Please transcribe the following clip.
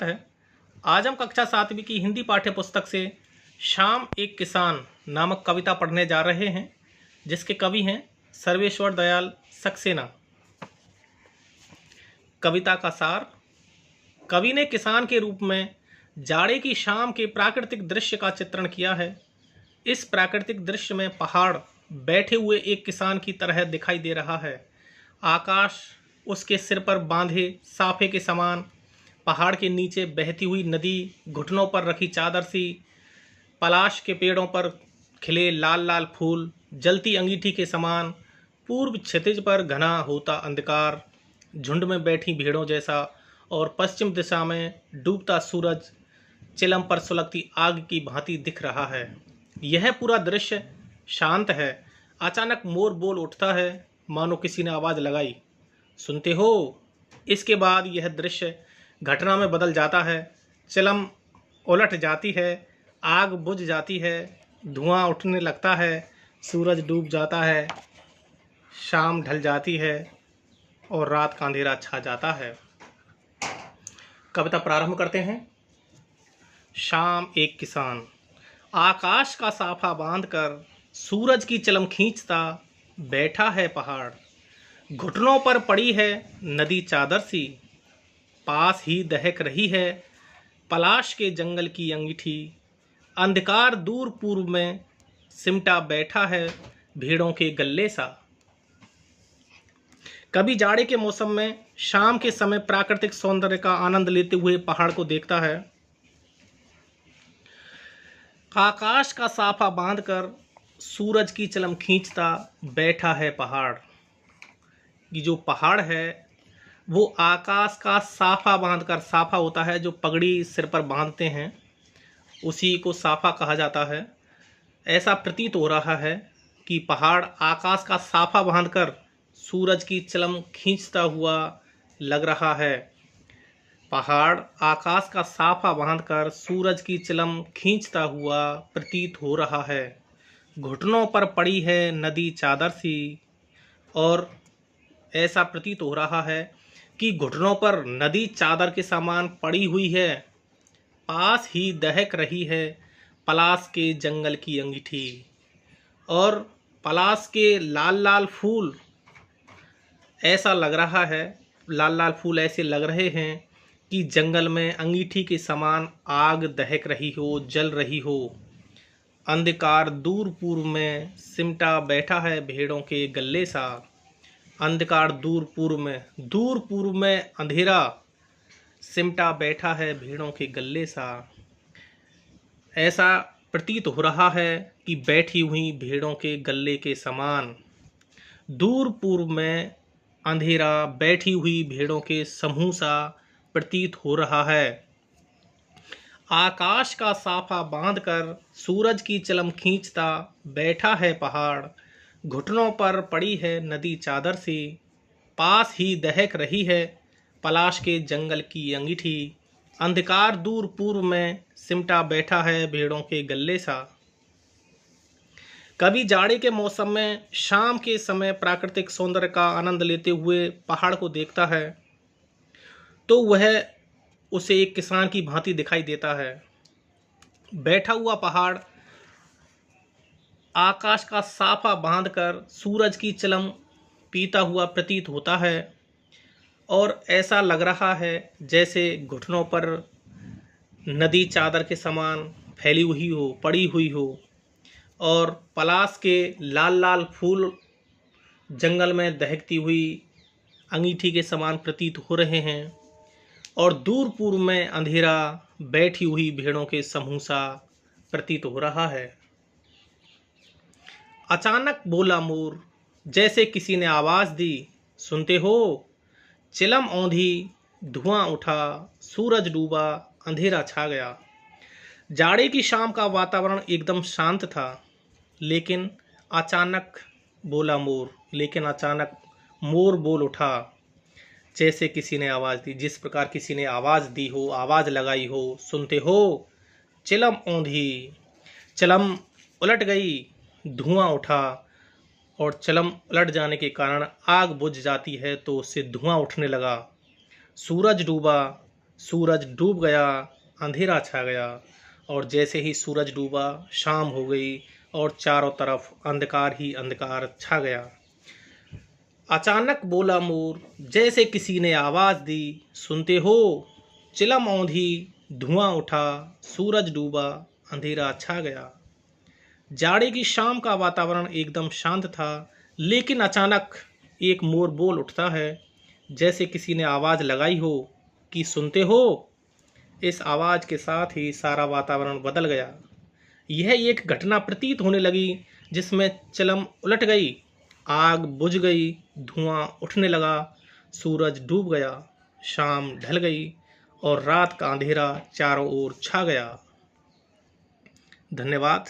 है। आज हम कक्षा 7वीं की हिंदी पाठ्य पुस्तक से शाम एक किसान नामक कविता पढ़ने जा रहे हैं, जिसके कवि हैं सर्वेश्वर दयाल सक्सेना। कविता का सार। कवि ने किसान के रूप में जाड़े की शाम के प्राकृतिक दृश्य का चित्रण किया है। इस प्राकृतिक दृश्य में पहाड़ बैठे हुए एक किसान की तरह दिखाई दे रहा है। आकाश उसके सिर पर बांधे साफे के समान, पहाड़ के नीचे बहती हुई नदी, घुटनों पर रखी चादर सी, पलाश के पेड़ों पर खिले लाल लाल फूल जलती अंगीठी के समान, पूर्व क्षितिज पर घना होता अंधकार, झुंड में बैठी भीड़ों जैसा, और पश्चिम दिशा में डूबता सूरज चिलम पर सुलगती आग की भांति दिख रहा है। यह पूरा दृश्य शांत है। अचानक मोर बोल उठता है, मानो किसी ने आवाज़ लगाई, सुनते हो। इसके बाद यह दृश्य घटना में बदल जाता है। चिलम उलट जाती है, आग बुझ जाती है, धुआं उठने लगता है, सूरज डूब जाता है, शाम ढल जाती है और रात का अंधेरा छा जाता है। कविता प्रारंभ करते हैं। शाम एक किसान। आकाश का साफा बांधकर सूरज की चिलम खींचता बैठा है पहाड़, घुटनों पर पड़ी है नदी चादर सी, पास ही दहक रही है पलाश के जंगल की अंगीठी, अंधकार दूर पूर्व में सिमटा बैठा है भीड़ों के गल्ले सा। कभी जाड़े के मौसम में शाम के समय प्राकृतिक सौंदर्य का आनंद लेते हुए पहाड़ को देखता है। आकाश का साफा बांधकर सूरज की चिलम खींचता बैठा है पहाड़। ये जो पहाड़ है वो आकाश का साफा बांधकर, साफा होता है जो पगड़ी सिर पर बांधते हैं, उसी को साफा कहा जाता है। ऐसा प्रतीत हो रहा है कि पहाड़ आकाश का साफा बांधकर सूरज की चिलम खींचता हुआ लग रहा है। पहाड़ आकाश का साफा बांधकर सूरज की चिलम खींचता हुआ प्रतीत हो रहा है। घुटनों पर पड़ी है नदी चादर सी, और ऐसा प्रतीत हो रहा है कि घुटनों पर नदी चादर के समान पड़ी हुई है। पास ही दहक रही है पलाश के जंगल की अंगीठी, और पलाश के लाल लाल फूल, ऐसा लग रहा है, लाल लाल फूल ऐसे लग रहे हैं कि जंगल में अंगीठी के समान आग दहक रही हो, जल रही हो। अंधकार दूर पूर्व में सिमटा बैठा है भेड़ों के गल्ले सा। अंधकार दूर पूर्व में अंधेरा सिमटा बैठा है भेड़ों के गल्ले सा। ऐसा प्रतीत हो रहा है कि बैठी हुई भेड़ों के गल्ले के समान। दूर पूर्व में अंधेरा बैठी हुई भेड़ों के समूह सा प्रतीत हो रहा है। आकाश का साफा बांधकर सूरज की चिलम खींचता बैठा है पहाड़, घुटनों पर पड़ी है नदी चादर सी, पास ही दहक रही है पलाश के जंगल की अंगीठी, अंधकार दूर पूर्व में सिमटा बैठा है भेड़ों के गल्ले सा। कभी जाड़े के मौसम में शाम के समय प्राकृतिक सौंदर्य का आनंद लेते हुए पहाड़ को देखता है तो वह उसे एक किसान की भांति दिखाई देता है। बैठा हुआ पहाड़ आकाश का साफा बांधकर सूरज की चिलम पीता हुआ प्रतीत होता है, और ऐसा लग रहा है जैसे घुटनों पर नदी चादर के समान फैली हुई हो, पड़ी हुई हो, और पलाश के लाल लाल फूल जंगल में दहकती हुई अंगीठी के समान प्रतीत हो रहे हैं, और दूर पूर्व में अंधेरा बैठी हुई भेड़ों के समूह सा प्रतीत हो रहा है। अचानक बोला मोर, जैसे किसी ने आवाज़ दी, सुनते हो। चिलम औंधी, धुआं उठा, सूरज डूबा, अंधेरा छा गया। जाड़े की शाम का वातावरण एकदम शांत था, लेकिन अचानक मोर बोल उठा, जैसे किसी ने आवाज़ दी, जिस प्रकार किसी ने आवाज़ दी हो, आवाज़ लगाई हो, सुनते हो। चिलम औंधी, चिलम उलट गई, धुआं उठा, और चिलम उलट जाने के कारण आग बुझ जाती है तो उससे धुआं उठने लगा। सूरज डूबा, सूरज डूब गया, अंधेरा छा गया। और जैसे ही सूरज डूबा, शाम हो गई और चारों तरफ अंधकार ही अंधकार छा गया। अचानक बोला मोर, जैसे किसी ने आवाज दी, सुनते हो? चिलम औंधी, धुआं उठा, सूरज डूबा, अंधेरा छा गया। जाड़े की शाम का वातावरण एकदम शांत था, लेकिन अचानक एक मोर बोल उठता है, जैसे किसी ने आवाज लगाई हो कि सुनते हो। इस आवाज के साथ ही सारा वातावरण बदल गया। यह एक घटना प्रतीत होने लगी जिसमें चिलम उलट गई, आग बुझ गई, धुआं उठने लगा, सूरज डूब गया, शाम ढल गई और रात का अंधेरा चारों ओर छा गया। धन्यवाद।